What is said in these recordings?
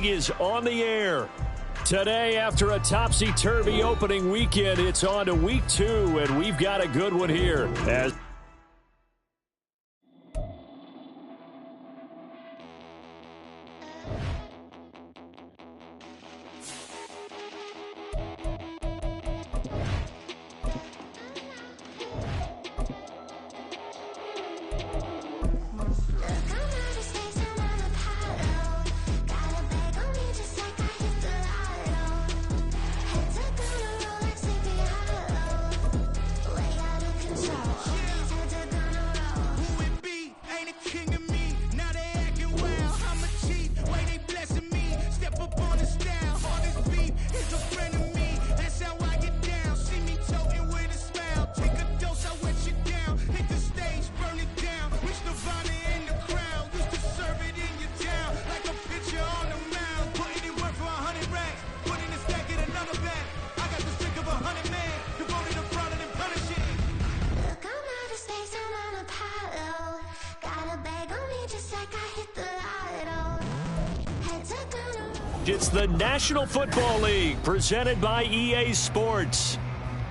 League is on the air. Today, after a topsy-turvy opening weekend, it's on to week 2, and we've got a good one here. It's the National Football League presented by EA Sports.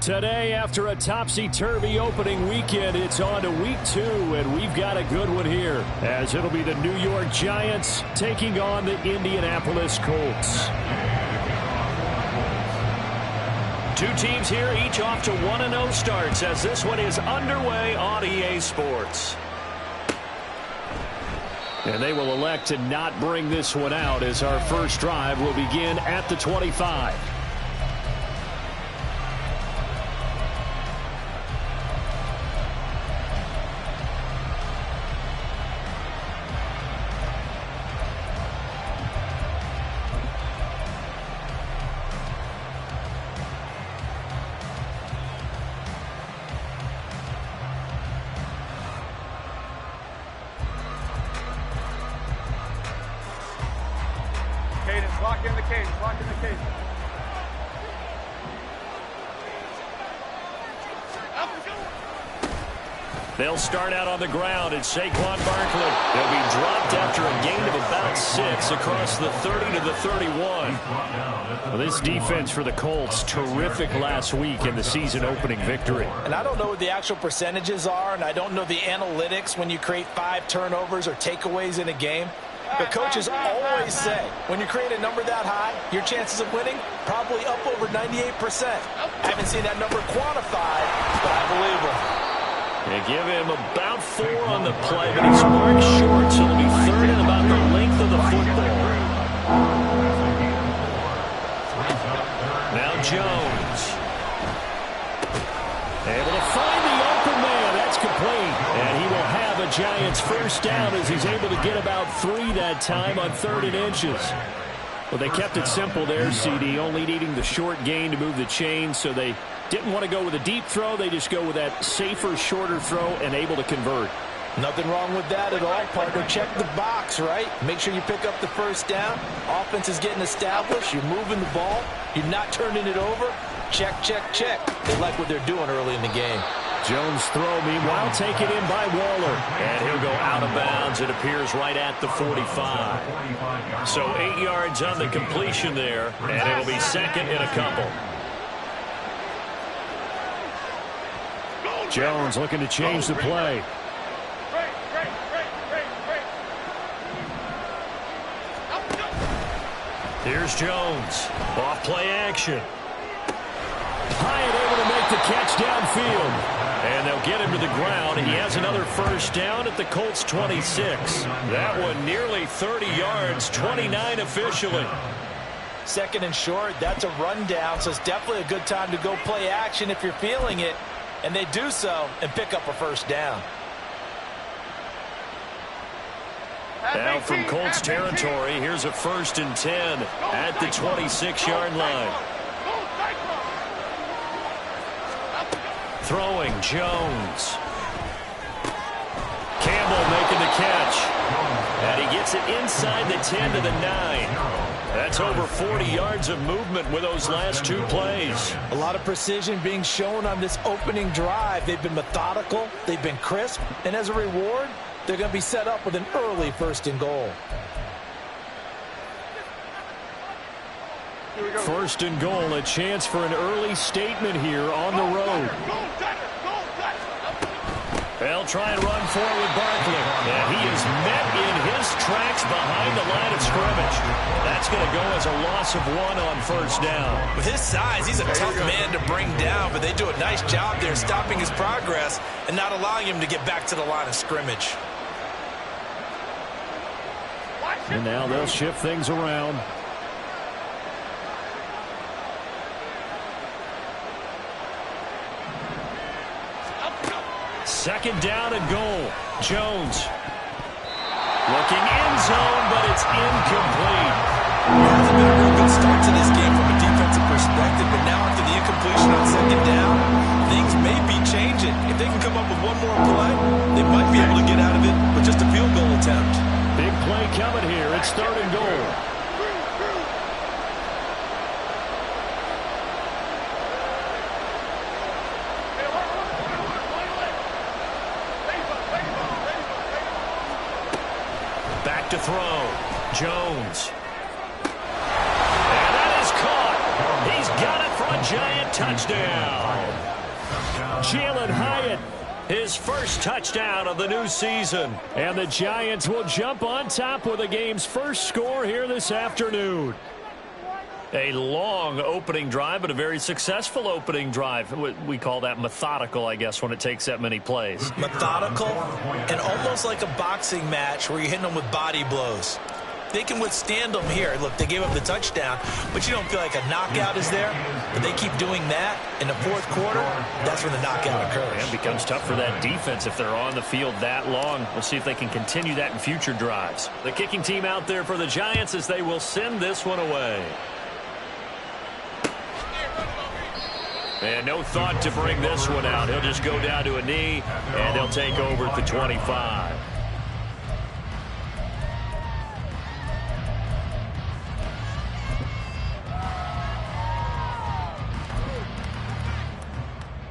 Today, after a topsy-turvy opening weekend, it's on to week 2, and we've got a good one here, as it'll be the New York Giants taking on the Indianapolis Colts. Two teams here, each off to 1-0 starts, as this one is underway on EA Sports. And they will elect to not bring this one out, as our first drive will begin at the 25. Lock in the cage. Lock in the cage. They'll start out on the ground, and Saquon Barkley. They'll be dropped after a gain of about 6 across the 30 to the 31. Well, this defense for the Colts, terrific last week in the season-opening victory. And I don't know what the actual percentages are, and I don't know the analytics when you create 5 turnovers or takeaways in a game. But coaches always say, when you create a number that high, your chances of winning probably up over 98%. I haven't seen that number quantified, but I believe them. They give him about 4 on the play, but he's marked short, so it'll be 3rd and about the length of the football. Now Jones. Able to find the open man. That's complete. And he will have a Giants first down as he's able to get about 3 that time on 3rd and inches. Well, they kept it simple there, CD, only needing the short gain to move the chains, so they didn't want to go with a deep throw. They just go with that safer, shorter throw and able to convert. Nothing wrong with that at all, partner. Check the box, right? Make sure you pick up the first down. Offense is getting established. You're moving the ball. You're not turning it over. Check, check, check. They like what they're doing early in the game. Jones' throw, meanwhile, taken in by Waller. And he'll go out of bounds. It appears right at the 45. So 8 yards on the completion there, and it'll be 2nd and a couple. Jones looking to change the play. Here's Jones. Off play action. Hyatt able to make the catch downfield. And they'll get him to the ground, and he has another first down at the Colts 26. That one nearly 30 yards, 29 officially. 2nd and short, that's a rundown, so it's definitely a good time to go play action if you're feeling it. And they do so and pick up a first down. Now from Colts territory, here's a 1st and 10 at the 26-yard line. Throwing, Jones. Campbell making the catch. And he gets it inside the 10 to the 9. That's over 40 yards of movement with those last 2 plays. A lot of precision being shown on this opening drive. They've been methodical. They've been crisp. And as a reward, they're going to be set up with an early 1st and goal. First and goal, a chance for an early statement here on the road. They'll try and run forward with Barkley. And he is met in his tracks behind the line of scrimmage. That's going to go as a loss of 1 on first down. With his size, he's a tough man to bring down, but they do a nice job there stopping his progress and not allowing him to get back to the line of scrimmage. And now they'll shift things around. Second down and goal. Jones. Looking end zone, but it's incomplete. It hasn't been a real good start to this game from a defensive perspective, but now after the incompletion on second down, things may be changing. If they can come up with one more play, they might be able to get out of it with just a field goal attempt. Big play coming here. It's third and goal. Back to throw. Jones. And that is caught. He's got it for a giant touchdown. Jalen Hyatt, his first touchdown of the new season. And the Giants will jump on top with the game's first score here this afternoon. A long opening drive, but a very successful opening drive. We call that methodical, I guess, when it takes that many plays. Methodical and almost like a boxing match where you're hitting them with body blows. They can withstand them here. Look, they gave up the touchdown, but you don't feel like a knockout is there. But they keep doing that in the fourth quarter. That's when the knockout occurs. And it becomes tough for that defense if they're on the field that long. We'll see if they can continue that in future drives. The kicking team out there for the Giants as they will send this one away. And no thought to bring this one out. He'll just go down to a knee, and they'll take over at the 25.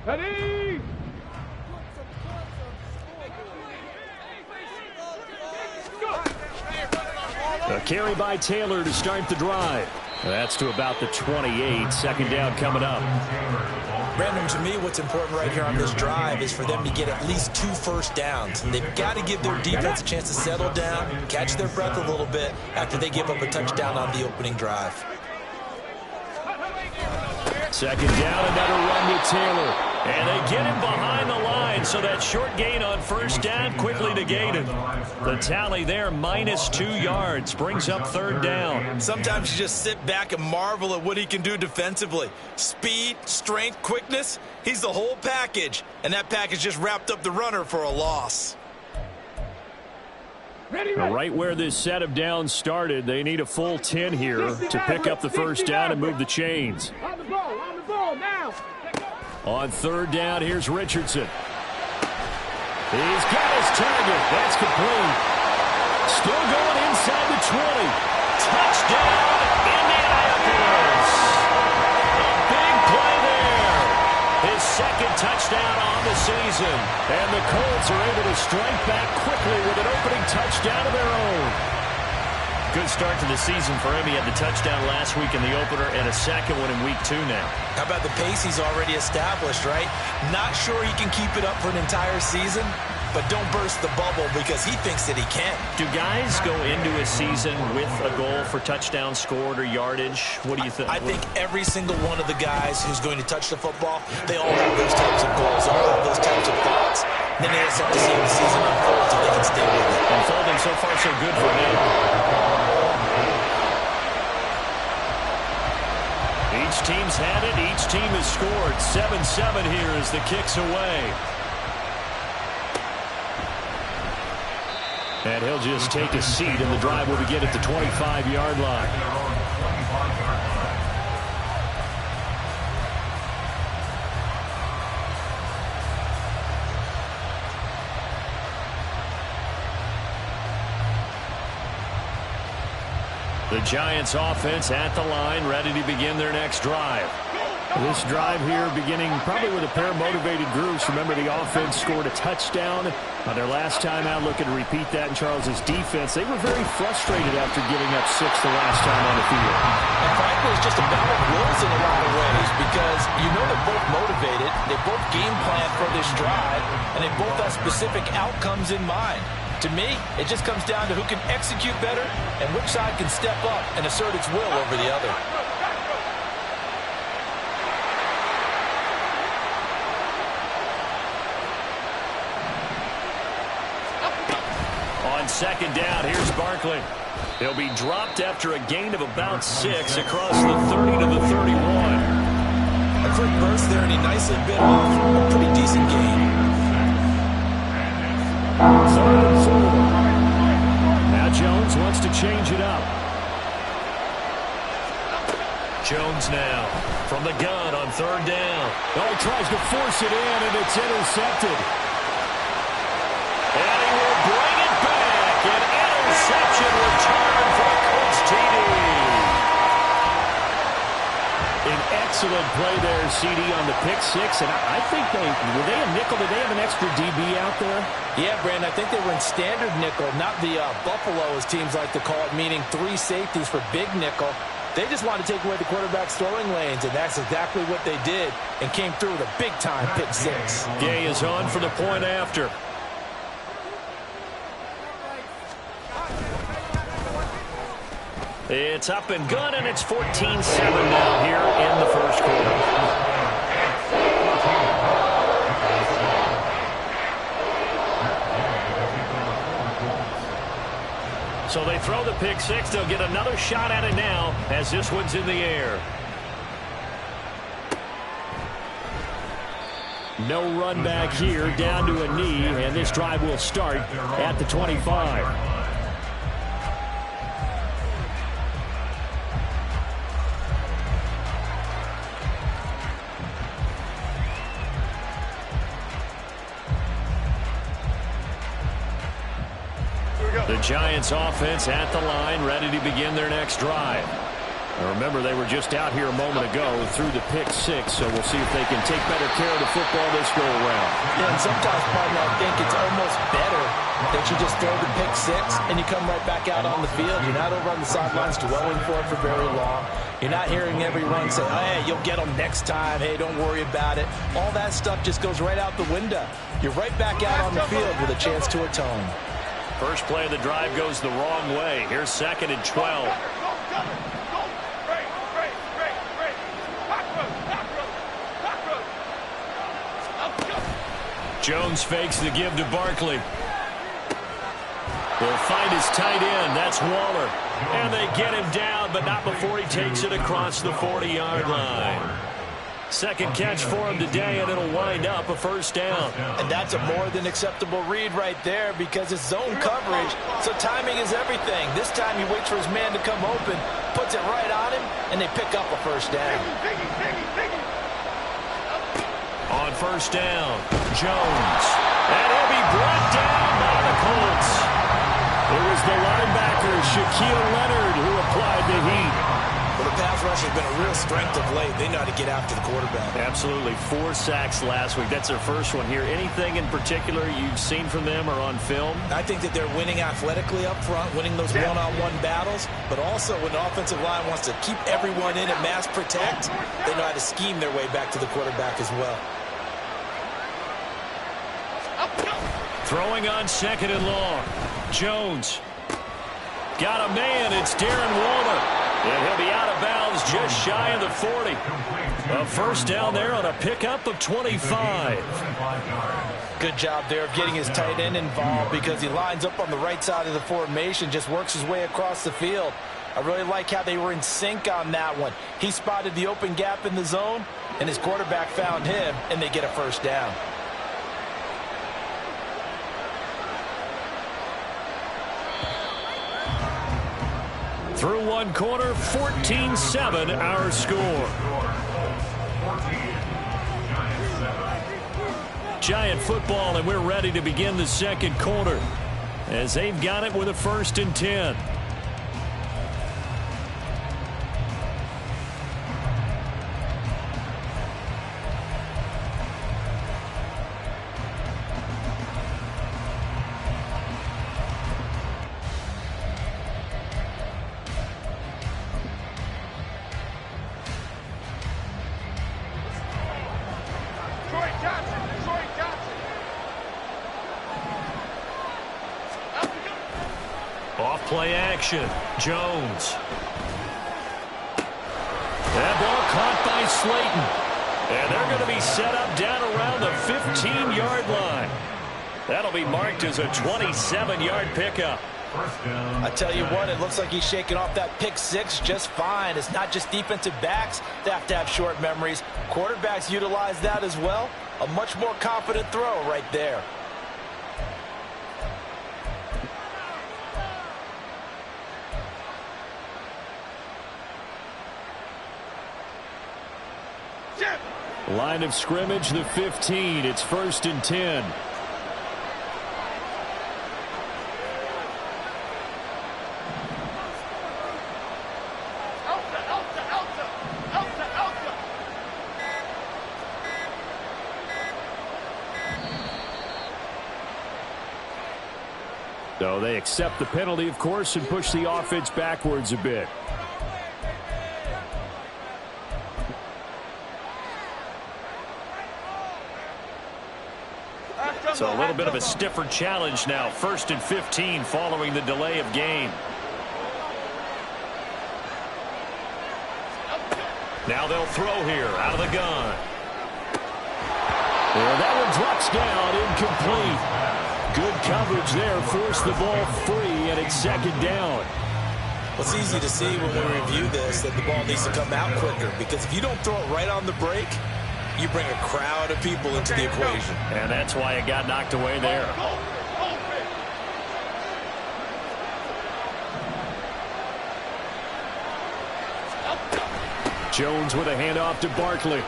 Ready? A carry by Taylor to start the drive. That's to about the 28. Second down coming up. Brandon, to me, what's important right here on this drive is for them to get at least 2 first downs. They've got to give their defense a chance to settle down, catch their breath a little bit after they give up a touchdown on the opening drive. Second down, another run with Taylor. And they get him behind the line, so that short gain on first down quickly negated. The tally there, -2 yards, brings up third down. Sometimes you just sit back and marvel at what he can do defensively. Speed, strength, quickness, he's the whole package. And that package just wrapped up the runner for a loss. Right where this set of downs started, they need a full 10 here to pick up the first down and move the chains. On the ball now. On third down, here's Richardson. He's got his target. That's complete. Still going inside the 20. Touchdown, Indianapolis. A big play there. His second touchdown on the season. And the Colts are able to strike back quickly with an opening touchdown of their own. Good start to the season for him. He had the touchdown last week in the opener and a second one in week 2 now. How about the pace he's already established, right? Not sure he can keep it up for an entire season, but don't burst the bubble because he thinks that he can. Do guys go into a season with a goal for touchdowns scored or yardage? What do you think? I think every single one of the guys who's going to touch the football, they all have those types of goals, all have those types of thoughts. Then they just have to see if the season unfolds if they can stay with it. Unfolding so far so good for him. Each team's had it. Each team has scored. 7-7 here as the kick's away. And he'll just take a seat, and the drive will begin at the 25-yard line. The Giants offense at the line, ready to begin their next drive. This drive here beginning probably with a pair of motivated groups. Remember, the offense scored a touchdown On their last time out, looking to repeat that in Charles's defense, they were very frustrated after giving up 6 the last time on the field. And frankly, it's just a battle of wills in a lot of ways because you know they're both motivated, they both game plan for this drive, and they both have specific outcomes in mind. To me, it just comes down to who can execute better and which side can step up and assert its will over the other. On second down, here's Barkley. He'll be dropped after a gain of about 6 across the 30 to the 31. A quick burst there, and he nicely bit off a pretty decent gain. Now Jones wants to change it up. Jones now from the gun on third down. Oh, he tries to force it in, and it's intercepted. And he will bring it back. An interception return for the Colts TD. An excellent play there, CD, on the pick 6. And I think were they a nickel? Did they have an extra DB out there? Yeah, Brandon, I think they were in standard nickel, not the Buffalo, as teams like to call it, meaning 3 safeties for big nickel. They just wanted to take away the quarterback's throwing lanes, and that's exactly what they did and came through with a big-time pick 6. Gay is on for the point after. It's up and good, and it's 14-7 now here in the first quarter. So they throw the pick 6. They'll get another shot at it now as this one's in the air. No run back here, down to a knee, and this drive will start at the 25. The Giants offense at the line, ready to begin their next drive. Now remember, they were just out here a moment ago through the pick 6, so we'll see if they can take better care of the football this go around. Yeah, and sometimes, partner, I think it's almost better that you just throw the pick 6 and you come right back out on the field. You're not over on the sidelines dwelling for it for very long. You're not hearing everyone say, oh, hey, you'll get them next time. Hey, don't worry about it. All that stuff just goes right out the window. You're right back out on the field with a chance to atone. First play of the drive goes the wrong way. Here's 2nd and 12. Jones fakes the give to Barkley. Will find his tight end. That's Waller. And they get him down, but not before he takes it across the 40-yard line. Second catch for him today, and it'll wind up a first down. And that's a more than acceptable read right there because it's zone coverage, so timing is everything. This time he waits for his man to come open, puts it right on him, and they pick up a first down. On first down, Jones. And he'll be brought down by the Colts. It was the linebacker, Shaquille Leonard, who applied the heat. Well, the pass rush has been a real strength of late. They know how to get after the quarterback. Absolutely. 4 sacks last week. That's their first one here. Anything in particular you've seen from them or on film? I think that they're winning athletically up front, winning those one-on-one battles, but also when the offensive line wants to keep everyone in and mass protect, they know how to scheme their way back to the quarterback as well. Throwing on 2nd and long. Jones. Got a man. It's Darren Waller. And he'll be out of bounds just shy of the 40. A first down there on a pickup of 25. Good job there of getting his tight end involved because he lines up on the right side of the formation, just works his way across the field. I really like how they were in sync on that one. He spotted the open gap in the zone, and his quarterback found him, and they get a first down. Through one quarter, 14-7 our score. Giant football, and we're ready to begin the second quarter as they've got it with a 1st and 10. Play action. Jones. That ball caught by Slayton. And they're going to be set up down around the 15-yard line. That'll be marked as a 27-yard pickup. I tell you what, it looks like he's shaking off that pick six just fine. It's not just defensive backs that have short memories. Quarterbacks utilize that as well. A much more confident throw right there. Line of scrimmage, the 15. It's 1st and 10. So they accept the penalty, of course, and push the offense backwards a bit. So a little bit of a stiffer challenge now. 1st and 15 following the delay of game. Now they'll throw here out of the gun. And that one drops down, incomplete. Good coverage there, forced the ball free, and it's 2nd down. Well, it's easy to see when we review this that the ball needs to come out quicker, because if you don't throw it right on the break, you bring a crowd of people into the equation. And that's why it got knocked away there. Jones with a handoff to Barkley.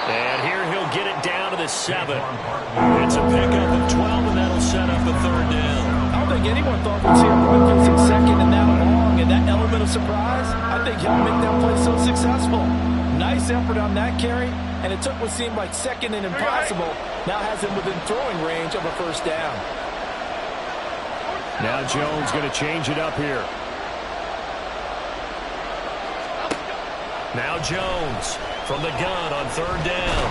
And here he'll get it down to the 7. It's a pickup of 12, and that'll set up a 3rd down. I don't think anyone thought we'd see him run through from 2nd and that long, and that element of surprise, I think he'll make that play so successful. Nice effort on that carry, and it took what seemed like 2nd and impossible. Now has him within throwing range of a 1st down. Now Jones going to change it up here. Now Jones from the gun on 3rd down.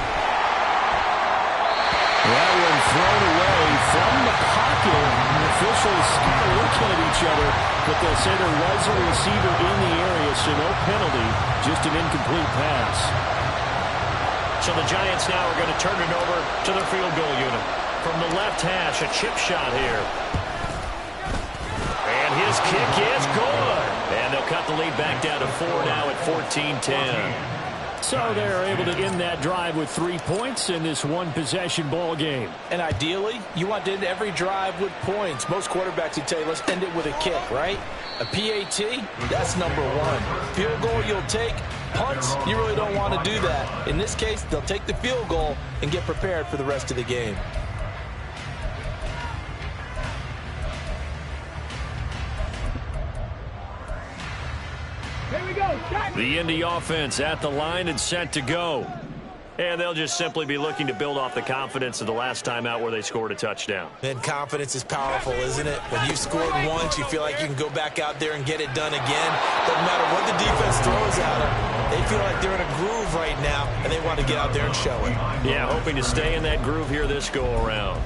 That one thrown away from the pocket. The officials kind of looking at each other, but they'll say there was a receiver in the area, so no penalty, just an incomplete pass. So the Giants now are going to turn it over to their field goal unit. From the left hash, a chip shot here. And his kick is good. And they'll cut the lead back down to 4 now at 14-10. So they're able to end that drive with 3 points in this one-possession ball game. And ideally, you want to end every drive with points. Most quarterbacks would tell you, let's end it with a kick, right? A PAT, that's number 1. Field goal you'll take. Punts, you really don't want to do that. In this case, they'll take the field goal and get prepared for the rest of the game. Here we go. The Indy offense at the line and set to go. And they'll just simply be looking to build off the confidence of the last time out where they scored a touchdown. And confidence is powerful, isn't it? When you scored once, you feel like you can go back out there and get it done again. Doesn't matter what the defense throws at them. They feel like they're in a groove right now, and they want to get out there and show it. Yeah, hoping to stay in that groove here this go-around.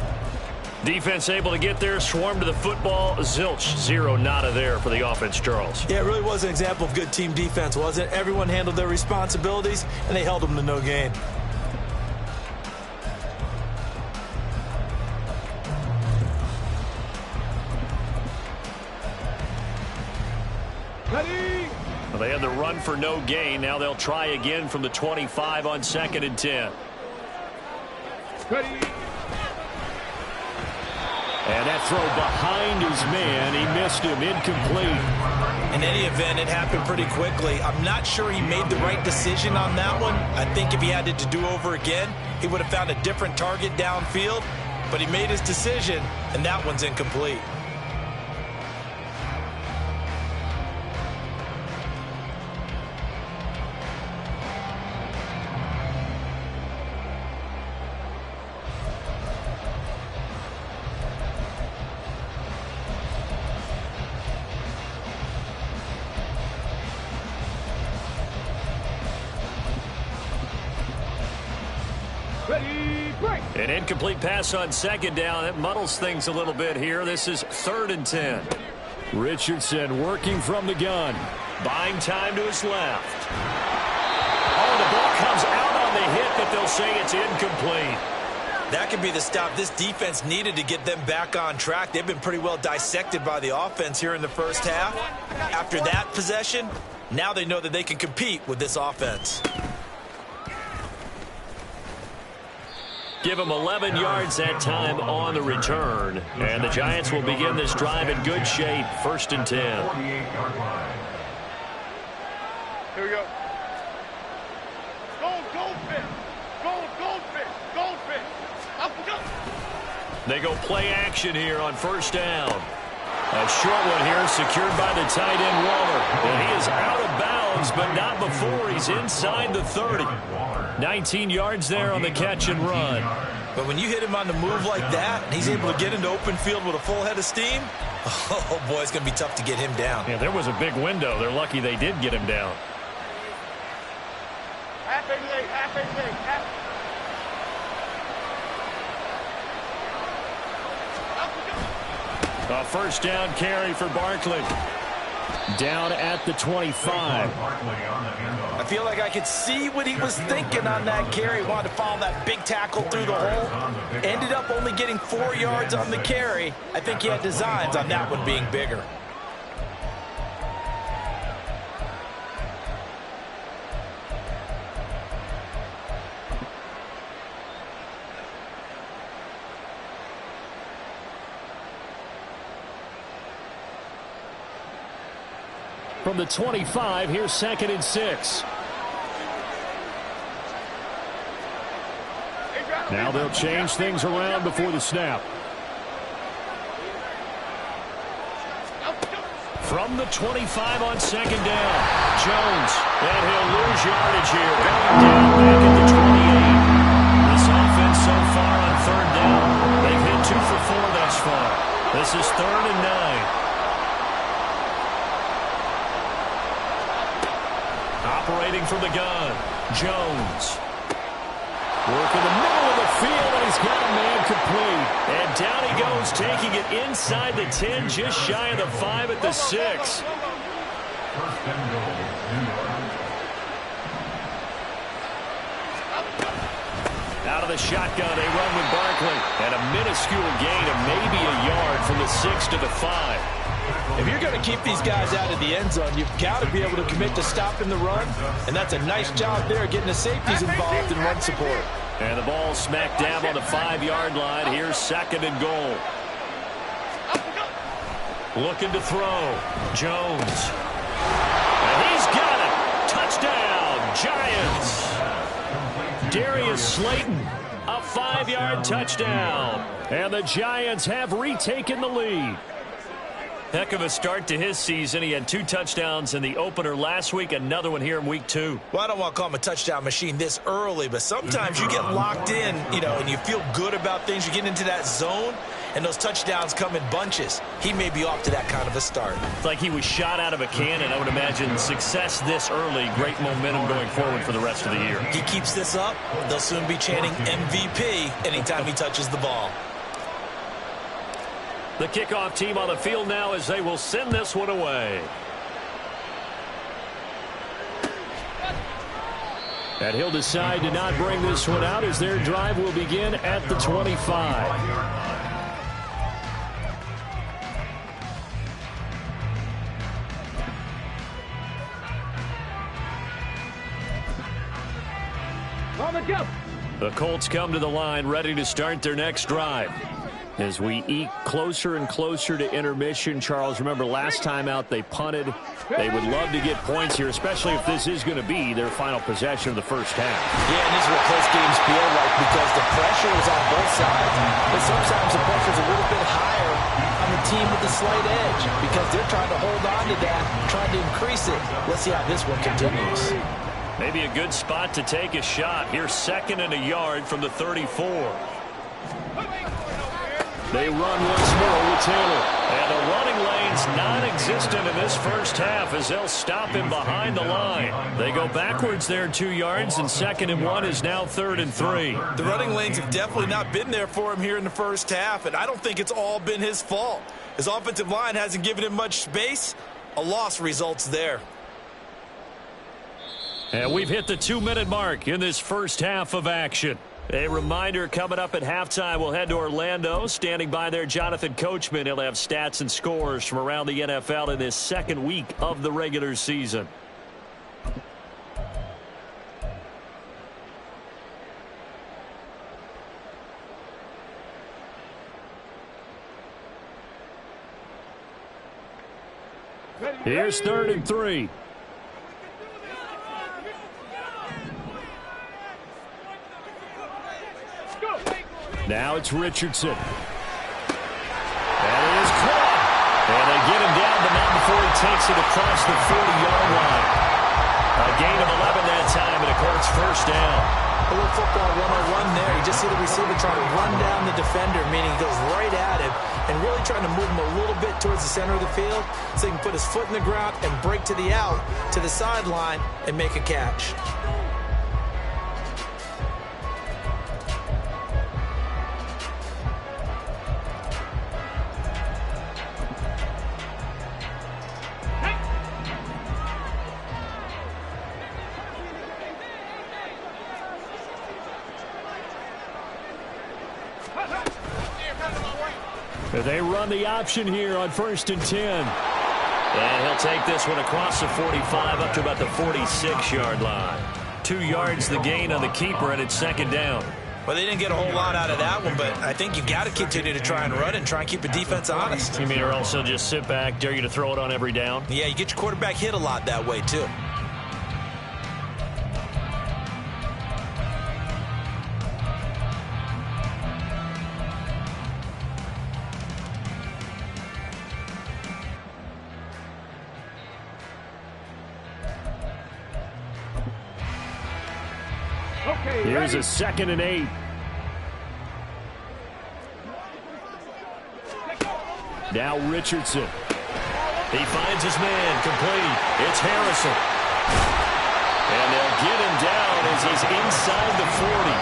Defense able to get there, swarm to the football. Zilch, 0 nada there for the offense, Charles. Yeah, it really was an example of good team defense, wasn't it? Everyone handled their responsibilities, and they held them to no gain. Ready? Well, they had the run for no gain. Now they'll try again from the 25 on 2nd and 10. Ready? And that throw behind his man. He missed him. Incomplete. In any event, it happened pretty quickly. I'm not sure he made the right decision on that one. I think if he had it to do over again, he would have found a different target downfield. But he made his decision, and that one's incomplete. Ready? An incomplete pass on second down. That muddles things a little bit here. This is 3rd and 10. Richardson working from the gun. Buying time to his left. Oh, the ball comes out on the hit, but they'll say it's incomplete. That could be the stop this defense needed to get them back on track. They've been pretty well dissected by the offense here in the first half. After that possession, now they know that they can compete with this offense. Give them 11 yards that time on the return. And the Giants will begin this drive in good shape. 1st and 10. Here we go. Goldfish. Goldfish. Goldfish. Up we go. They go play action here on 1st down. A short one here secured by the tight end Waller. And he is out of bounds, but not before he's inside the 30. 19 yards there on the catch and run. But when you hit him on the move like that, and he's able to get into open field with a full head of steam, oh boy, it's going to be tough to get him down. Yeah, there was a big window. They're lucky they did get him down. Half a leg. A 1st down carry for Barkley. Down at the 25. I feel like I could see what he was thinking on that carry. Wanted to follow that big tackle through the hole. Ended up only getting 4 yards on the carry. I think he had designs on that one being bigger. From the 25, here's 2nd and 6. Now they'll change things around before the snap. From the 25 on 2nd down, Jones. And he'll lose yardage here. Going down back at the 28. This offense so far on 3rd down, they've hit 2 for 4 thus far. This is 3rd and 9. Operating from the gun, Jones. Work in the middle of the field, and he's got a man complete. And down he goes, taking it inside the 10, just shy of the 5 at the 6. Out of the shotgun, they run with Barkley. And a minuscule gain of maybe a yard from the 6 to the 5. If you're going to keep these guys out of the end zone, you've got to be able to commit to stopping the run. And that's a nice job there, getting the safeties involved in run support. And the ball smack dab on the 5-yard line. Here's 2nd and goal. Looking to throw. Jones. And he's got it. Touchdown, Giants. Darius Slayton, a 5-yard touchdown. And the Giants have retaken the lead. Heck of a start to his season. He had 2 touchdowns in the opener last week, another one here in week 2. Well, I don't want to call him a touchdown machine this early, but sometimes you get locked in, and you feel good about things. You get into that zone, and those touchdowns come in bunches. He may be off to that kind of a start. It's like he was shot out of a cannon. I would imagine success this early, great momentum going forward for the rest of the year. He keeps this up, they'll soon be chanting MVP anytime he touches the ball. The kickoff team on the field now as they will send this one away. And he'll decide to not bring this one out as their drive will begin at the 25. The Colts come to the line ready to start their next drive. As we eke closer and closer to intermission, Charles, remember last time out they punted. They would love to get points here, especially if this is going to be their final possession of the first half. Yeah, and this is what close games feel like because the pressure is on both sides. But sometimes the pressure is a little bit higher on the team with the slight edge because they're trying to hold on to that, trying to increase it. Let's see how this one continues. Maybe a good spot to take a shot. Here's 2nd and a yard from the 34. They run once more with Taylor. And the running lane's non-existent in this first half as they'll stop him behind the line. They go backwards there 2 yards, and 2nd and 1 is now 3rd and 3. The running lanes have definitely not been there for him here in the first half, and I don't think it's all been his fault. His offensive line hasn't given him much space. A loss results there. And we've hit the 2-minute mark in this first half of action. A reminder, coming up at halftime, we'll head to Orlando. Standing by there, Jonathan Coachman. He'll have stats and scores from around the NFL in this second week of the regular season. Here's 3rd and 3. Now it's Richardson. And it is caught. And they get him down, but not before he takes it across the 40-yard line. A gain of 11 that time, and a Colts first down. A little football 101 there. You just see the receiver trying to run down the defender, meaning he goes right at him and really trying to move him a little bit towards the center of the field so he can put his foot in the ground and break to the out, to the sideline, and make a catch. They run the option here on 1st and 10. And he'll take this one across the 45 up to about the 46-yard line. 2 yards the gain on the keeper, and it's 2nd down. Well, they didn't get a whole lot out of that one, but I think you've got to continue to try and run and try and keep the defense honest. You mean or also just sit back, dare you to throw it on every down? Yeah, you get your quarterback hit a lot that way, too. Here's a 2nd and 8. Now Richardson. He finds his man complete. It's Harrison. And they'll get him down as he's inside the 40.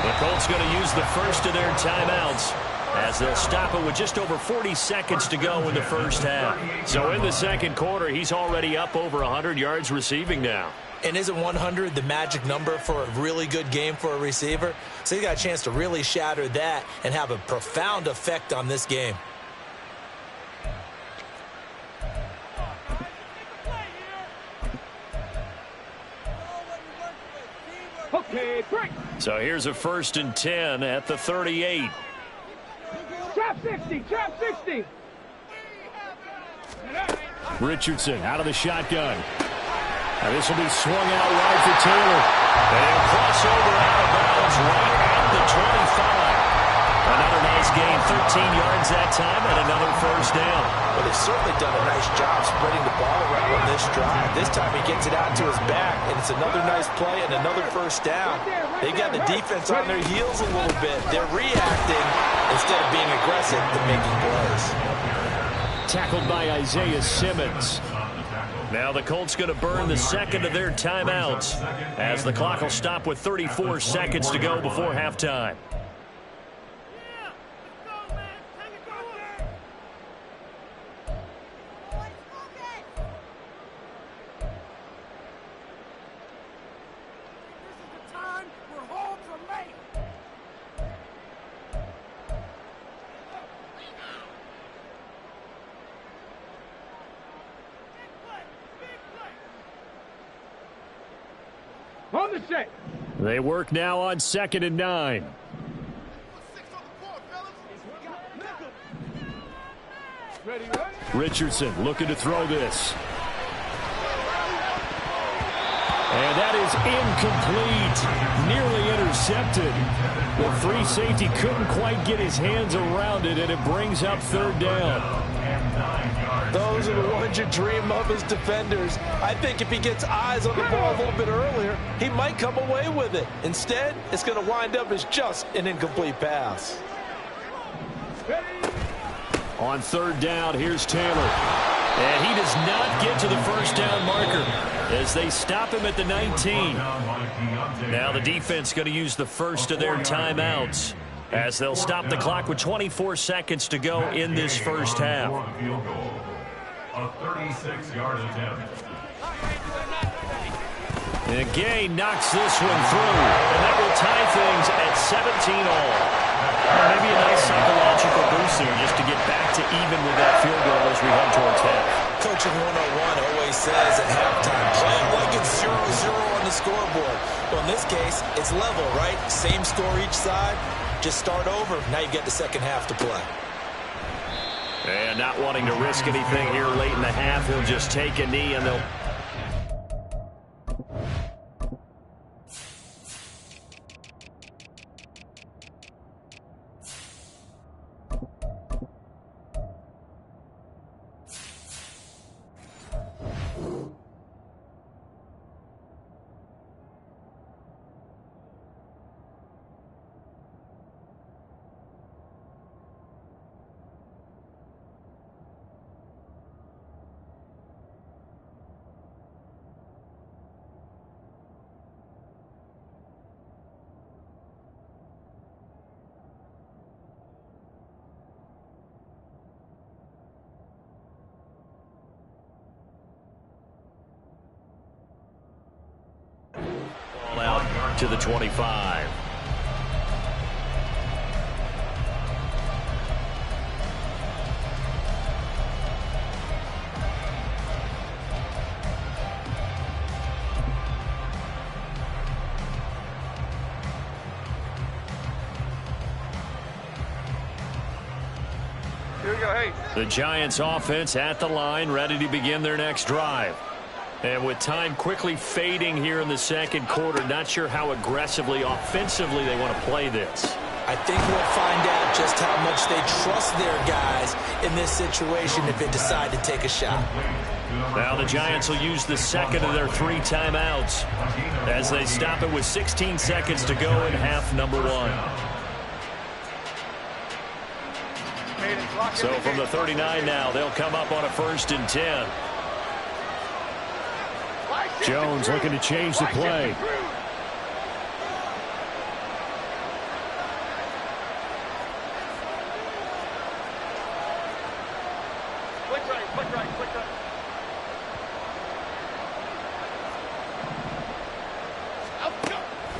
The Colts going to use the first of their timeouts as they'll stop it with just over 40 seconds to go in the first half. So in the second quarter, he's already up over 100 yards receiving now. And isn't 100 the magic number for a really good game for a receiver? So he got a chance to really shatter that and have a profound effect on this game. Okay, break. So here's a 1st and 10 at the 38. Trap 60, trap 60. Richardson out of the shotgun. Now this will be swung out wide for Taylor. And he'll cross over out of bounds right at the 25. Another nice gain, 13 yards that time, and another first down. Well, they've certainly done a nice job spreading the ball around on this drive. This time he gets it out to his back, and it's another nice play and another first down. They've got the defense on their heels a little bit. They're reacting instead of being aggressive to making plays. Tackled by Isaiah Simmons. Now the Colts going to burn the second of their timeouts as the clock will stop with 34 seconds to go before halftime. On the set. They work now on 2nd and 9. Ready, ready. Richardson looking to throw this. And that is incomplete. Nearly intercepted. The free safety couldn't quite get his hands around it, and it brings up 3rd down. Those are the ones you dream of as defenders. I think if he gets eyes on the ball a little bit earlier, he might come away with it. Instead, it's going to wind up as just an incomplete pass. On third down, here's Taylor. And he does not get to the first down marker as they stop him at the 19. Now the defense going to use the first of their timeouts as they'll stop the clock with 24 seconds to go in this first half. A 36-yard attempt. And Gay knocks this one through, and that will tie things at 17 all. Maybe a nice psychological boost there just to get back to even with that field goal as we head towards half. Coaching 101 always says at halftime, play it like it's 0-0 on the scoreboard. Well, in this case, it's level, right? Same score each side. Just start over. Now you get the second half to play. And not wanting to risk anything here late in the half, he'll just take a knee and they'll... out to the 25. Here we go, hey. The Giants offense at the line, ready to begin their next drive. And with time quickly fading here in the second quarter, not sure how aggressively, offensively they want to play this. I think we'll find out just how much they trust their guys in this situation if they decide to take a shot. Now the Giants will use the second of their 3 timeouts as they stop it with 16 seconds to go in half number 1. So from the 39 now, they'll come up on a 1st and 10. Jones looking to change the play. Quick right.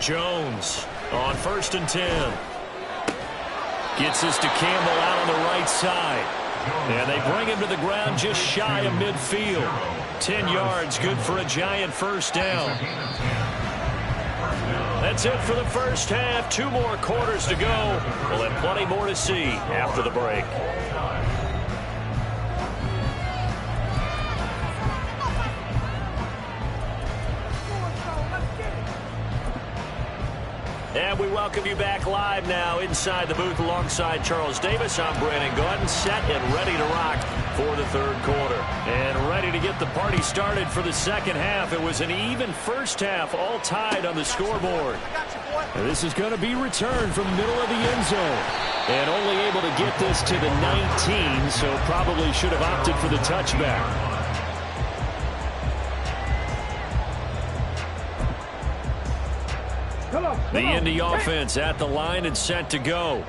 Jones on 1st and 10. Gets this to Campbell out on the right side. And they bring him to the ground just shy of midfield. 10 yards, good for a Giant first down. That's it for the first half. 2 more quarters to go. We'll have plenty more to see after the break. And we welcome you back live now inside the booth alongside Charles Davis. I'm Brandon Gordon, set and ready to rock for the third quarter. And ready to get the party started for the second half. It was an even first half, all tied on the scoreboard. And this is going to be returned from the middle of the end zone. And only able to get this to the 19, so probably should have opted for the touchback. The Indy offense at the line and set to go.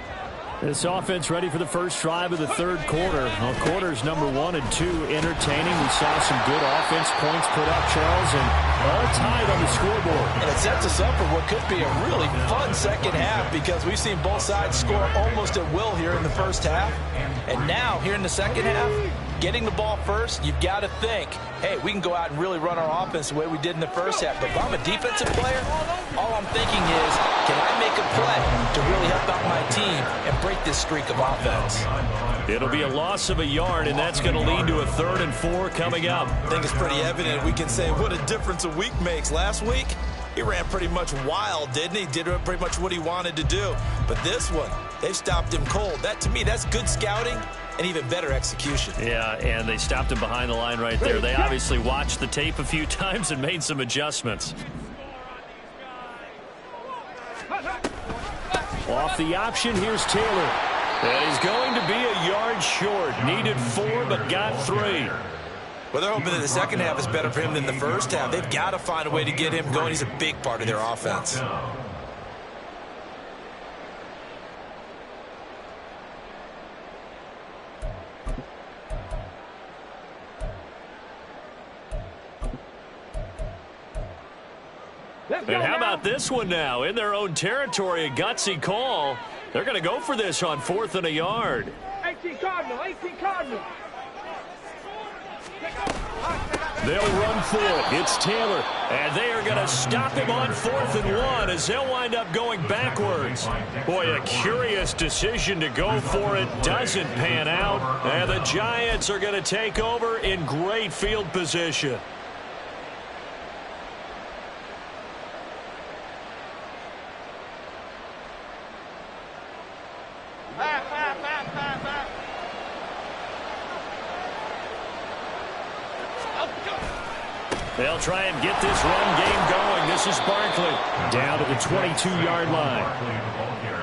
This offense ready for the first drive of the third quarter. Well, quarters number 1 and 2 entertaining. We saw some good offense points put up, Charles, and all tied on the scoreboard. And it sets us up for what could be a really fun second half because we've seen both sides score almost at will here in the first half. And now, here in the second half, getting the ball first, you've got to think, hey, we can go out and really run our offense the way we did in the first half. But if I'm a defensive player, all I'm thinking is, can I make a play to really help out my team and break this streak of offense? It'll be a loss of a yard, and that's going to lead to a 3rd and 4 coming up. I think it's pretty evident. We can say what a difference a week makes. Last week, he ran pretty much wild, didn't he? Did pretty much what he wanted to do. But this one, they've stopped him cold. That, to me, that's good scouting and even better execution. Yeah, and they stopped him behind the line right there. They obviously watched the tape a few times and made some adjustments. Off the option, here's Taylor. And he's going to be a yard short. Needed 4, but got 3. Well, they're hoping that the second half is better for him than the first half. They've got to find a way to get him going. He's a big part of their offense. And how about this one now? In their own territory, a gutsy call. They're going to go for this on 4th and a yard. 18 Cardinal, 18 Cardinal. They'll run for it. It's Taylor. And they are going to stop him on 4th and 1 as they'll wind up going backwards. Boy, a curious decision to go for it. Doesn't pan out. And the Giants are going to take over in great field position. They'll try and get this run game going. This is Barkley down to the 22-yard line.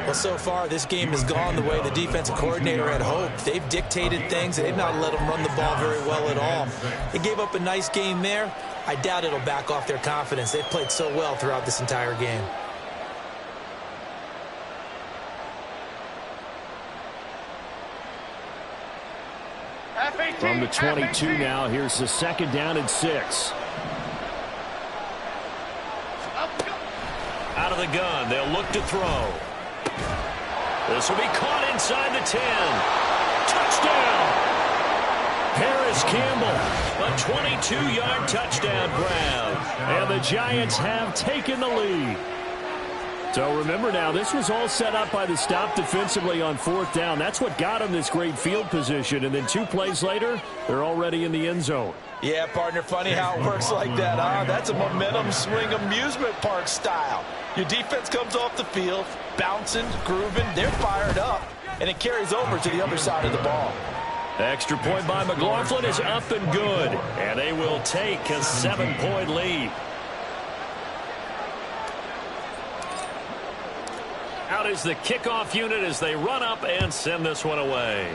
Well, so far, this game has gone the way the defensive coordinator had hoped. They've dictated things, and they've not let them run the ball very well at all. They gave up a nice game there. I doubt it'll back off their confidence. They've played so well throughout this entire game. From the 22 now, here's the 2nd down and 6. Out of the gun, they'll look to throw. This will be caught inside the 10. Touchdown! Harris Campbell, a 22-yard touchdown grab. And the Giants have taken the lead. So remember now, this was all set up by the stop defensively on 4th down. That's what got them this great field position. And then 2 plays later, they're already in the end zone. Yeah, partner, funny how it works like that, huh? That's a momentum swing amusement park style. Your defense comes off the field, bouncing, grooving, they're fired up, and it carries over to the other side of the ball. Extra point by McLaughlin is up and good, and they will take a 7-point lead. Out is the kickoff unit as they run up and send this one away.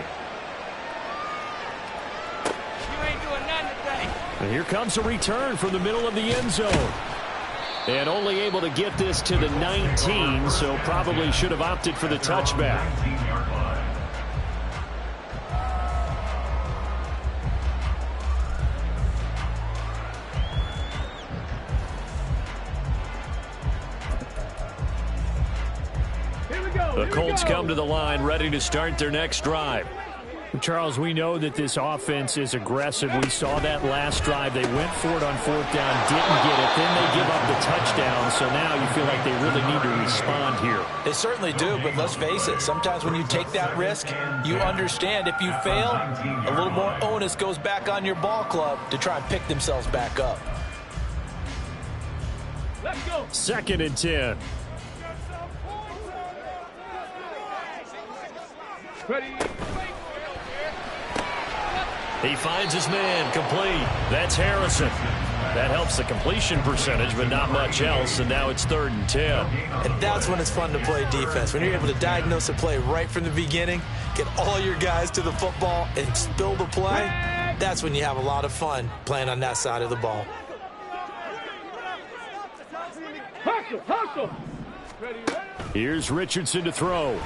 You ain't doing nothing today. And here comes a return from the middle of the end zone. And only able to get this to the 19, so probably should have opted for the touchback. The Colts come to the line ready to start their next drive. Charles, we know that this offense is aggressive. We saw that last drive. They went for it on 4th down, didn't get it. Then they give up the touchdown. So now you feel like they really need to respond here. They certainly do, but let's face it. Sometimes when you take that risk, you understand if you fail, a little more onus goes back on your ball club to try and pick themselves back up. Let's go. 2nd and 10. Ready. He finds his man, complete. That's Harrison. That helps the completion percentage, but not much else, and now it's 3rd and 10. And that's when it's fun to play defense. When you're able to diagnose a play right from the beginning, get all your guys to the football, and spill the play, that's when you have a lot of fun playing on that side of the ball. Hustle, hustle. Ready, ready. Here's Richardson to throw.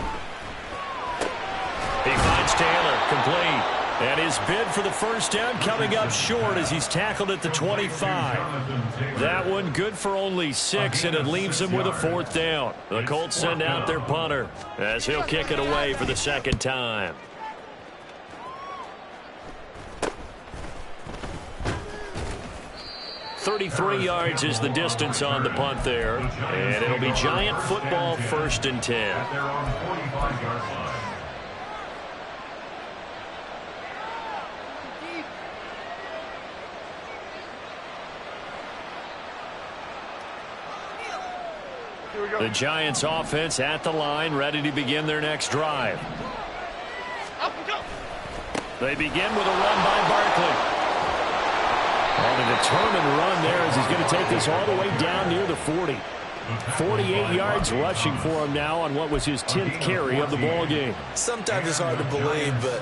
He finds Taylor, complete. And his bid for the first down coming up short as he's tackled at the 25. That one good for only 6, and it leaves him with a 4th down. The Colts send out their punter as he'll kick it away for the 2nd time. .33 yards is the distance on the punt there. And it'll be Giant football, 1st and 10. They're on the 45-yard line. The Giants offense at the line, ready to begin their next drive. They begin with a run by Barkley. And a determined run there as he's going to take this all the way down near the 40. 48 yards rushing for him now on what was his 10th carry of the ball game. Sometimes it's hard to believe, but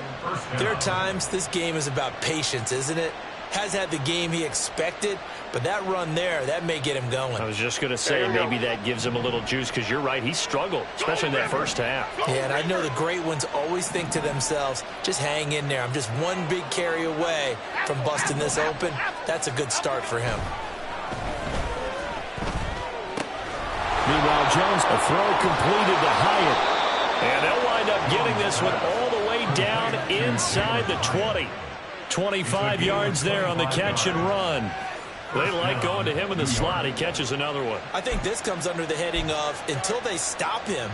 there are times this game is about patience, isn't it? Has had the game he expected, but that run there, that may get him going. I was just going to say maybe that gives him a little juice because you're right, he struggled, especially in that first half. Yeah, and I know the great ones always think to themselves, just hang in there. I'm just one big carry away from busting this open. That's a good start for him. Meanwhile, Jones, a throw completed to Hyatt. And they'll wind up getting this one all the way down inside the 20. 25 yards there on the catch and run. They like going to him in the slot. He catches another one. I think this comes under the heading of until they stop him,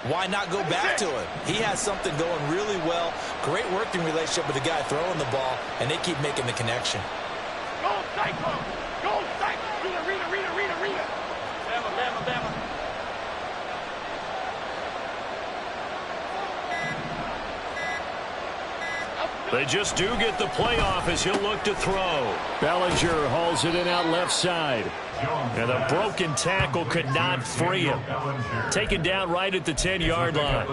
why not go back to it? He has something going really well. Great working relationship with the guy throwing the ball, and they keep making the connection. Go, Cyclone! Go, Cyclone! Rita! Bama. They just do get the playoff as he'll look to throw. Bellinger hauls it in out left side. And the broken tackle could not free him. Taken down right at the 10-yard line.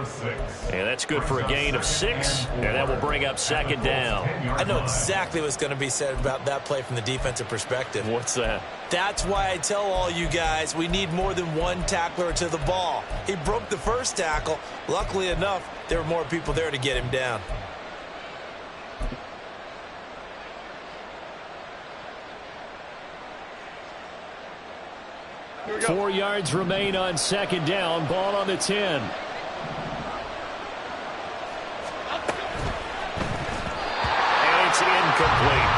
And that's good for a gain of 6. And that will bring up second down. I know exactly what's going to be said about that play from the defensive perspective. What's that? That's why I tell all you guys we need more than one tackler to the ball. He broke the first tackle. Luckily enough, there were more people there to get him down. 4 yards remain on second down. Ball on the 10. And it's incomplete.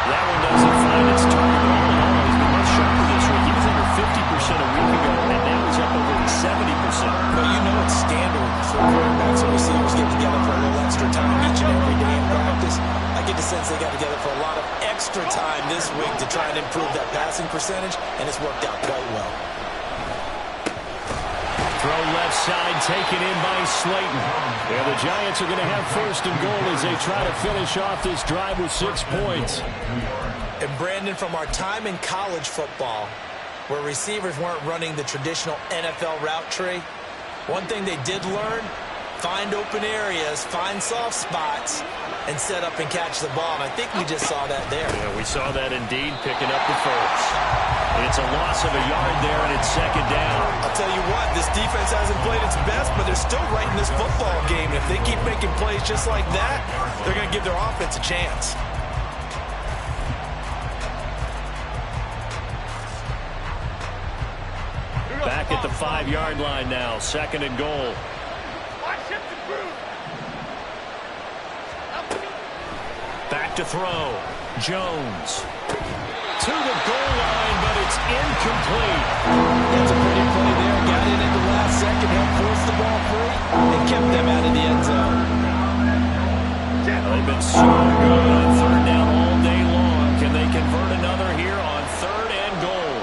That one doesn't find its target all in all. He's been much sharper this week. He was under 50% a week ago, and now he's up over 70%. But you know it's standard for quarterbacks and receivers get together for a little extra time each and every day in practice. I get the sense they got together for a lot of extra time this week to try and improve that passing percentage, and it's worked out quite well. Throw left side, taken in by Slayton. And the Giants are going to have first and goal as they try to finish off this drive with 6 points. And Brandon, from our time in college football, where receivers weren't running the traditional NFL route tree, one thing they did learn, find open areas, find soft spots, and set up and catch the ball. And I think we just saw that there. Yeah, we saw that indeed, picking up the first. And it's a loss of a yard there, and it's second down. I'll tell you what, this defense hasn't played its best, but they're still right in this football game. And if they keep making plays just like that, they're going to give their offense a chance. Back at the 5-yard line now, second and goal. Back to throw. Jones. To the goal line, but it's incomplete. That's a pretty play there. Got in at the last second, helped force the ball free, and kept them out of the end zone. They've been so good on third down all day long. Can they convert another here on third and goal?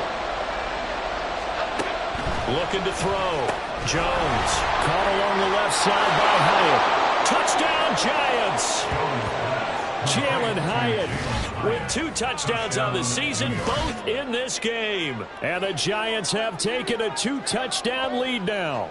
Looking to throw. Jones. Caught along the left side by Hyatt. Touchdown, Giants! Jalen Hyatt with 2 touchdowns on the season, both in this game. And the Giants have taken a 2-touchdown lead now.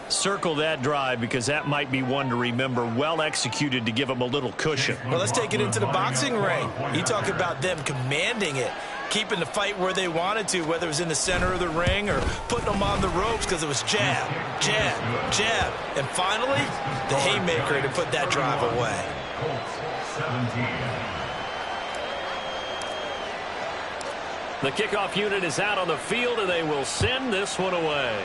Circle that drive because that might be one to remember. Well executed to give them a little cushion. Well, let's take it into the boxing ring. You talk about them commanding it, keeping the fight where they wanted to, whether it was in the center of the ring or putting them on the ropes because it was jab, jab, jab. And finally, the haymaker to put that drive away. Colts 17. The kickoff unit is out on the field, and they will send this one away.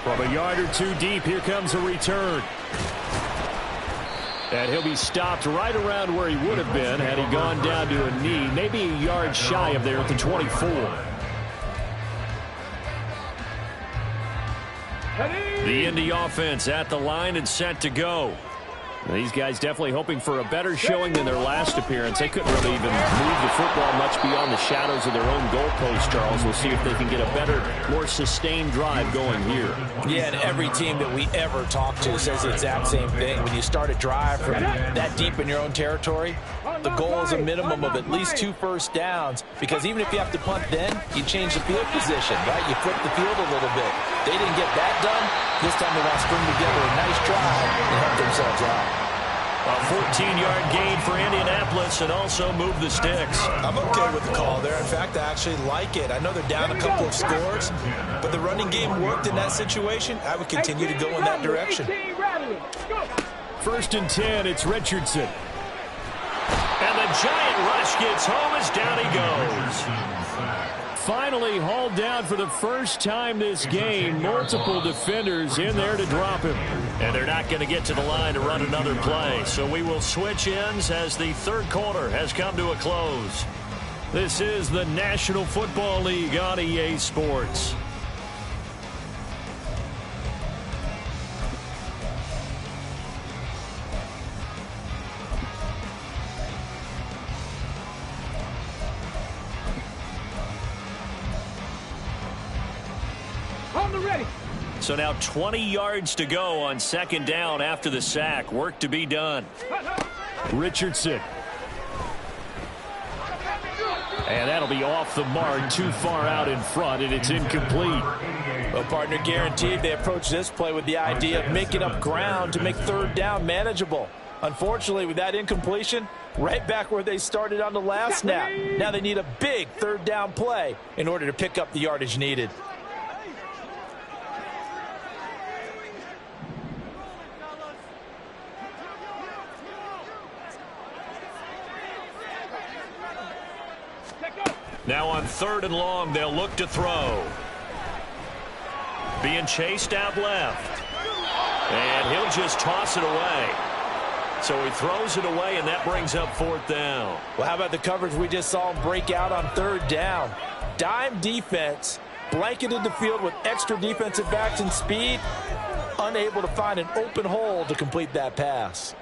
From a yard or 2 deep, here comes a return. And he'll be stopped right around where he would have been had he gone down to a knee, maybe a yard shy of there at the 24. The Indy offense at the line and set to go. These guys definitely hoping for a better showing than their last appearance. They couldn't really even move the football much beyond the shadows of their own goalpost, Charles. We'll see if they can get a better, more sustained drive going here. Yeah, and every team that we ever talk to says the exact same thing. When you start a drive from that deep in your own territory, the goal is a minimum of at least 2 first downs, because even if you have to punt then, you change the field position, right? You flip the field a little bit. They didn't get that done. This time they want to string together a nice drive and help themselves out. A 14-yard gain for Indianapolis and also move the sticks. I'm okay with the call there. In fact, I actually like it. I know they're down a couple of scores, but the running game worked in that situation. I would continue to go in that direction. 1st and 10, it's Richardson. And the giant rush gets home as down he goes. Finally hauled down for the first time this game. Multiple defenders in there to drop him. And they're not going to get to the line to run another play. So we will switch ends as the 3rd quarter has come to a close. This is the National Football League on EA Sports. So now 20 yards to go on 2nd down after the sack. Work to be done. Richardson. And that'll be off the mark, too far out in front, and it's incomplete. Well, partner, guaranteed they approach this play with the idea of making up ground to make 3rd down manageable. Unfortunately, with that incompletion, right back where they started on the last snap. Now they need a big 3rd down play in order to pick up the yardage needed. Now on 3rd and long, they'll look to throw. Being chased out left. And he'll just toss it away. So he throws it away, and that brings up 4th down. Well, how about the coverage we just saw him break out on 3rd down? Dime defense, blanketed the field with extra defensive backs and speed, unable to find an open hole to complete that pass.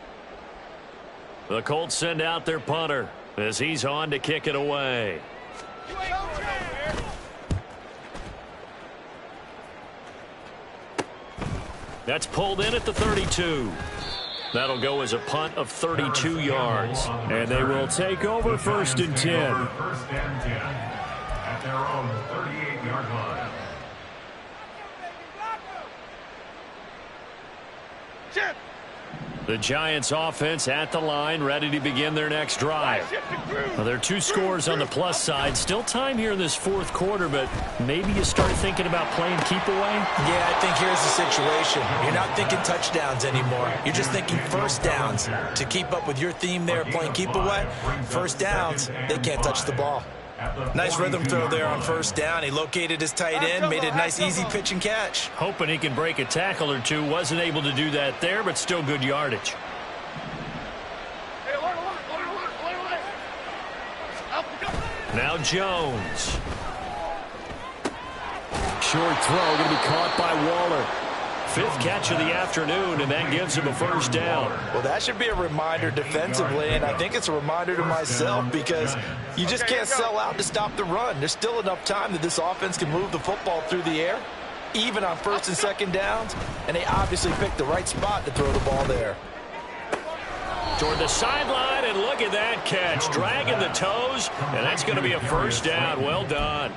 The Colts send out their punter as he's on to kick it away. That's pulled in at the 32. That'll go as a punt of 32 yards. And they will take over 1st and 10. 1st and 10 at their own 38-yard line. The Giants offense at the line, ready to begin their next drive. Well, there are 2 scores on the plus side. Still time here in this 4th quarter, but maybe you start thinking about playing keep away? Yeah, I think here's the situation. You're not thinking touchdowns anymore. You're just thinking 1st downs. To keep up with your theme there, playing keep away, 1st downs, they can't touch the ball. Nice rhythm throw there on 1st down. He located his tight end, made a nice easy pitch and catch. Hoping he can break a tackle or two. Wasn't able to do that there, but still good yardage. Now Jones. Short throw, going to be caught by Waller. 5th catch of the afternoon, and that gives him a 1st down. Well, that should be a reminder defensively, and I think it's a reminder to myself, because you just can't sell out to stop the run. There's still enough time that this offense can move the football through the air, even on 1st and 2nd downs, and they obviously picked the right spot to throw the ball there. Toward the sideline, and look at that catch. Dragging the toes, and that's going to be a 1st down. Well done.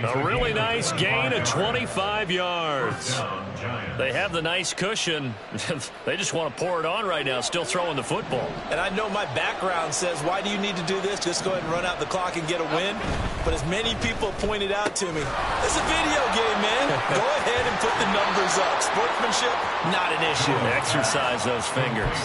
A really nice gain of 25 yards. They have the nice cushion. They just want to pour it on right now, still throwing the football. And I know my background says, why do you need to do this? Just go ahead and run out the clock and get a win. But as many people pointed out to me, it's a video game, man. Go ahead and put the numbers up. Sportsmanship, not an issue. Exercise those fingers.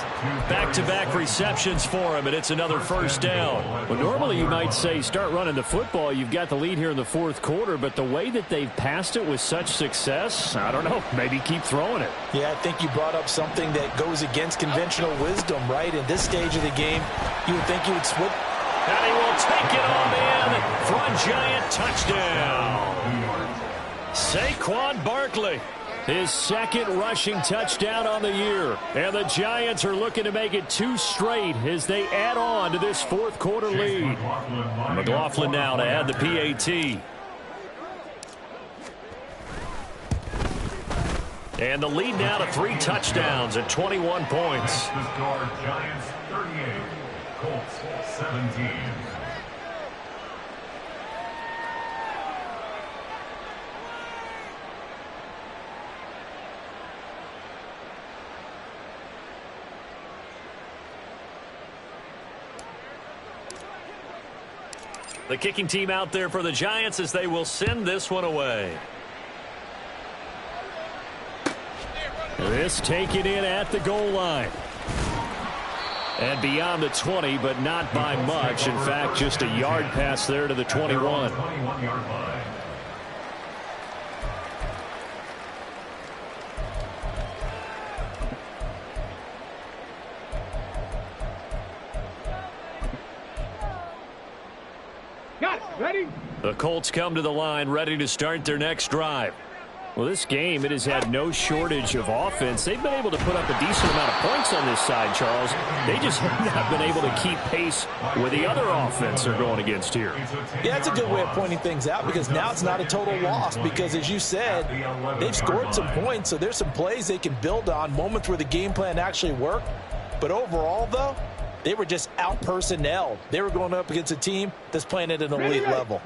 Back-to-back receptions for him, and it's another 1st down. Well, normally you might say start running the football. You've got the lead here in the 4th quarter, but the way that they've passed it with such success, I don't know, maybe keep throwing it. Yeah, I think you brought up something that goes against conventional wisdom, right? In this stage of the game, you would think you would switch. And he will take it on in for a giant touchdown. Saquon Barkley. His 2nd rushing touchdown on the year. And the Giants are looking to make it 2 straight as they add on to this 4th quarter lead. McLaughlin now to add the PAT. And the lead now to 3 touchdowns at 21 points. Colts 17. The kicking team out there for the Giants as they will send this one away. This taken in at the goal line. And beyond the 20, but not by much. In fact, just a yard pass there to the 21. 21-yard line. Got it. Ready? The Colts come to the line ready to start their next drive. Well, this game, it has had no shortage of offense. They've been able to put up a decent amount of points on this side, Charles. They just have not been able to keep pace with the other offense they're going against here. Yeah, that's a good way of pointing things out because now it's not a total loss because, as you said, they've scored some points, so there's some plays they can build on, moments where the game plan actually worked. But overall, though, they were just out-personnelled. They were going up against a team that's playing at an elite level.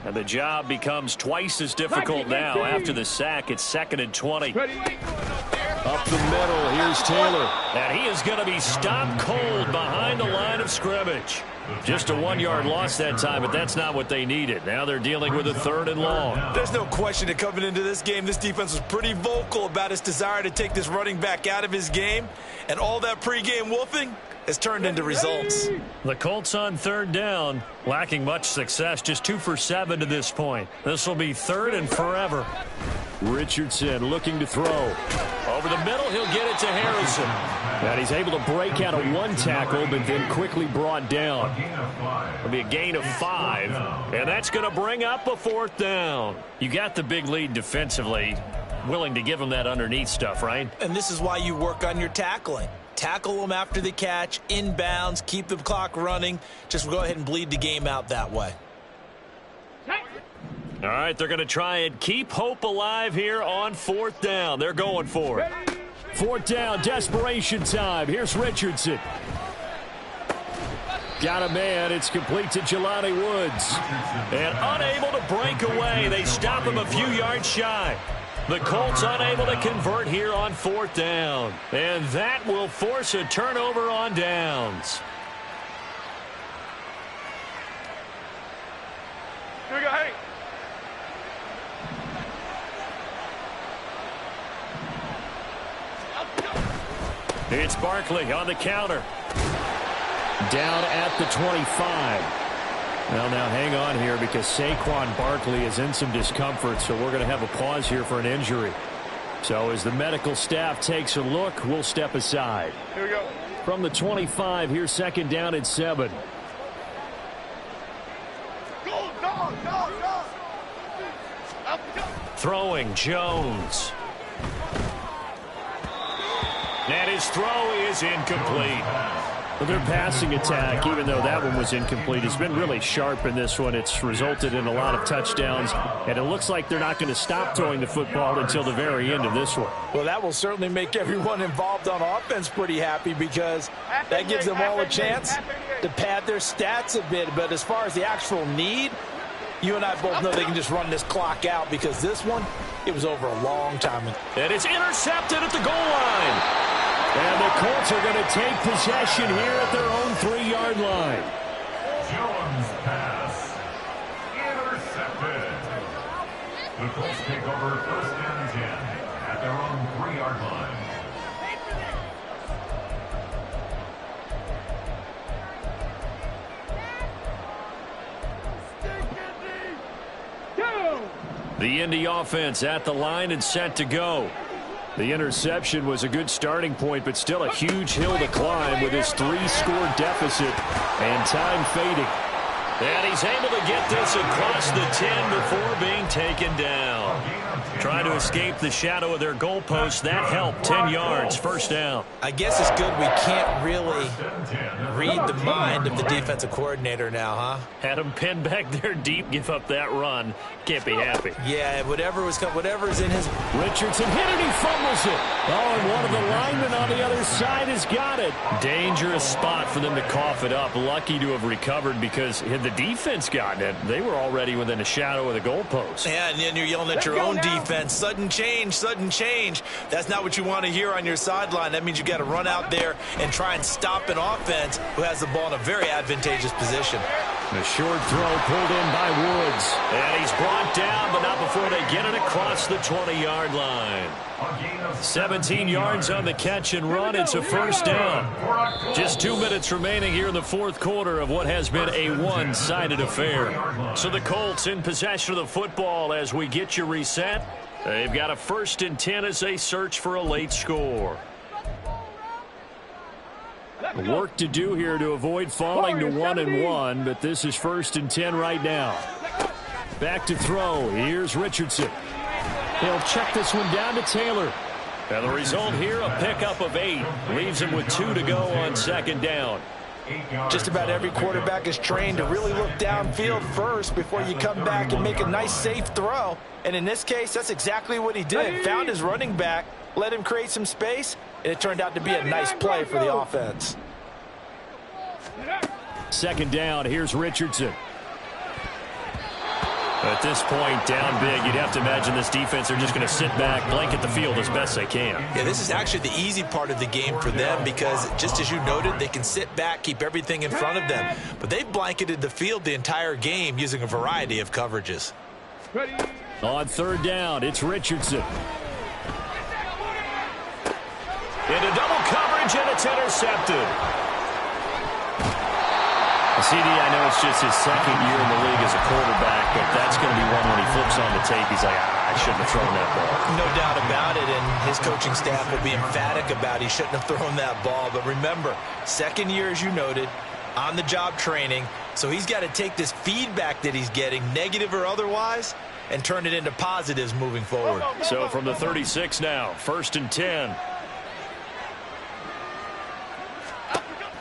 And the job becomes twice as difficult now after the sack. It's 2nd and 20. Up the middle, here's Taylor. And he is going to be stopped cold behind the line of scrimmage. Just a 1-yard loss that time, but that's not what they needed. Now they're dealing with a 3rd and long. There's no question that coming into this game, this defense was pretty vocal about its desire to take this running back out of his game. And all that pregame wolfing has turned into results. The Colts on 3rd down, lacking much success, just 2 for 7 to this point. This will be 3rd and forever. Richardson looking to throw. Over the middle, he'll get it to Harrison. And he's able to break out of 1 tackle, but then quickly brought down. It'll be a gain of 5, and that's going to bring up a 4th down. You got the big lead defensively, willing to give him that underneath stuff, right? And this is why you work on your tackling. Tackle them after the catch, inbounds, keep the clock running. Just go ahead and bleed the game out that way. All right, they're going to try and keep hope alive here on 4th down. They're going for it. 4th down, desperation time. Here's Richardson. Got a man. It's complete to Jelani Woods. And unable to break away. They stop him a few yards shy. The Colts unable to convert here on 4th down. And that will force a turnover on downs. Here we go. Hey. It's Barkley on the counter. Down at the 25. Well, now hang on here because Saquon Barkley is in some discomfort, so we're going to have a pause here for an injury. So as the medical staff takes a look, we'll step aside. Here we go. From the 25, here's 2nd down and 7. Go, go, go, go. Up, go. Throwing Jones. And his throw is incomplete. Well, their passing attack, even though that one was incomplete, has been really sharp in this one. It's resulted in a lot of touchdowns, and it looks like they're not going to stop throwing the football until the very end of this one. Well, that will certainly make everyone involved on offense pretty happy because that gives them all a chance to pad their stats a bit. But as far as the actual need, you and I both know they can just run this clock out because this one, it was over a long time ago. And it's intercepted at the goal line. And the Colts are going to take possession here at their own 3-yard line. Jones pass. Intercepted. The Colts take over 1st and 10 at their own 3-yard line. The Indy offense at the line and set to go. The interception was a good starting point, but still a huge hill to climb with his 3-score deficit and time fading. And he's able to get this across the 10 before being taken down. Trying to escape the shadow of their goalpost. That helped. 10 yards, first down. I guess it's good we can't really read the mind of the defensive coordinator now, huh? Had him pinned back there deep, give up that run. Can't be happy. Yeah, whatever's in his... Richardson hit it, he fumbles it. Oh, and one of the linemen on the other side has got it. Dangerous spot for them to cough it up. Lucky to have recovered because had the defense gotten it, they were already within a shadow of the goalpost. Yeah, and then you're yelling at your own defense. Sudden change, sudden change. That's not what you want to hear on your sideline. That means you got to run out there and try and stop an offense who has the ball in a very advantageous position. A short throw pulled in by Woods. And he's brought down, but not before they get it across the 20-yard line. 17 yards on the catch and run. It's a first down. Just 2 minutes remaining here in the fourth quarter of what has been a one-sided affair. So the Colts in possession of the football as we get you reset. They've got a 1st and 10 as they search for a late score. Work to do here to avoid falling to 1-1, but this is 1st and 10 right now. Back to throw. Here's Richardson. He'll check this one down to Taylor. And the result here, a pickup of 8. Leaves him with 2 to go on 2nd down. Just about every quarterback is trained to really look downfield first before you come back and make a nice, safe throw. And in this case, that's exactly what he did. Found his running back, let him create some space, and it turned out to be a nice play for the offense. 2nd down, here's Richardson. At this point, down big, you'd have to imagine this defense are just going to sit back, blanket the field as best they can. Yeah, this is actually the easy part of the game for them because, just as you noted, they can sit back, keep everything in front of them. But they've blanketed the field the entire game using a variety of coverages. On 3rd down, it's Richardson. Into double coverage, and it's intercepted. CD, I know it's just his 2nd year in the league as a quarterback, but that's going to be one when he flips on the tape. He's like, I shouldn't have thrown that ball. No doubt about it, and his coaching staff will be emphatic about he shouldn't have thrown that ball. But remember, 2nd year, as you noted, on-the-job training, so he's got to take this feedback that he's getting, negative or otherwise, and turn it into positives moving forward. So from the 36 now, 1st and 10.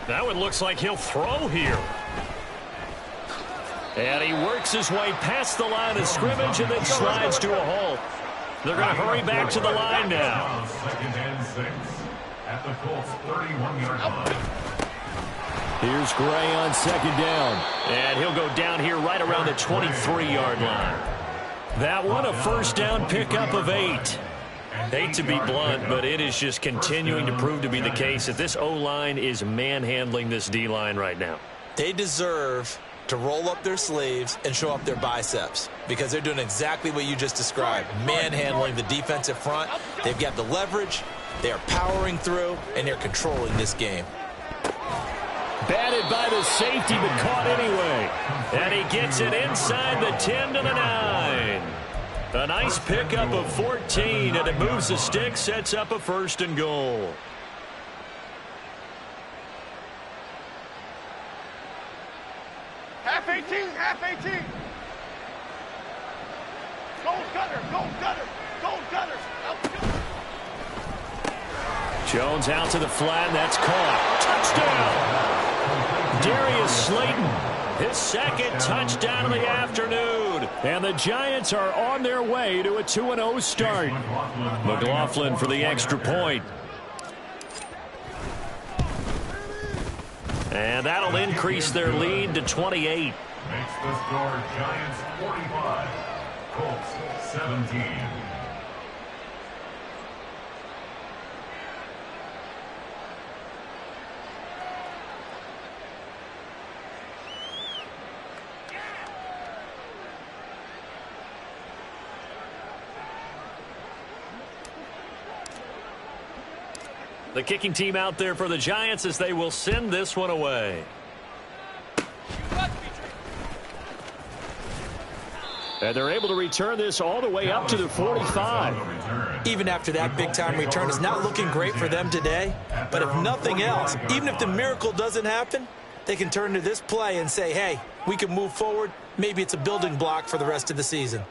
That one looks like he'll throw here. And he works his way past the line of scrimmage and then slides to a halt. They're going to hurry back to the line now. 2nd and 6 at the Colts 31-yard line. Here's Gray on 2nd down. And he'll go down here right around the 23-yard line. That one, a 1st down pickup of 8. Hate to be blunt, but it is just continuing to prove to be the case that this O-line is manhandling this D-line right now. They deserve to roll up their sleeves and show up their biceps because they're doing exactly what you just described, manhandling the defensive front. They've got the leverage, they are powering through, and they're controlling this game. Batted by the safety, but caught anyway. And he gets it inside the 10 to the 9. A nice pickup of 14, and it moves the stick, sets up a 1st and goal. Half 18, half 18. Gold cutter, gold cutter, gold cutter. Jones out to the flat, that's caught. Touchdown! Darius Slayton, his 2nd touchdown of the afternoon. And the Giants are on their way to a 2-0 start. McLaughlin for the extra point. And that'll increase their lead to 28. Makes the score Giants 45, Colts 17. The kicking team out there for the Giants as they will send this one away. And they're able to return this all the way up to the 45. Even after that big-time return, it's not looking great for them today. But if nothing else, even if the miracle doesn't happen, they can turn to this play and say, hey, we can move forward. Maybe it's a building block for the rest of the season.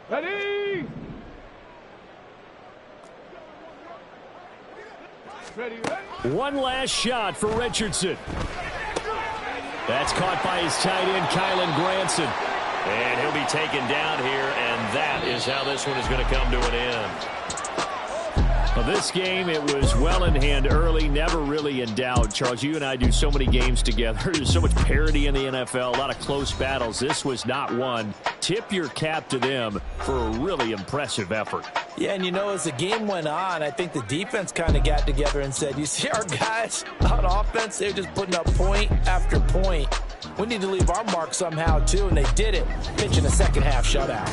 Ready? Ready, ready. One last shot for Richardson. That's caught by his tight end, Kylan Granson. And he'll be taken down here, and that is how this one is going to come to an end. Well, this game, it was well in hand early, never really in doubt. Charles, you and I do so many games together. There's so much parity in the NFL, a lot of close battles. This was not one. Tip your cap to them for a really impressive effort. Yeah, and you know, as the game went on, I think the defense kind of got together and said, you see our guys on offense, they're just putting up point after point. We need to leave our mark somehow, too, and they did it, pitching a second-half shutout.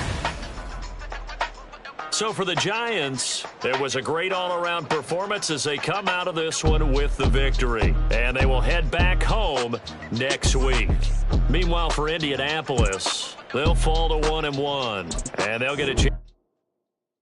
So for the Giants, it was a great all-around performance as they come out of this one with the victory. And they will head back home next week. Meanwhile, for Indianapolis, they'll fall to 1-1, and they'll get a chance.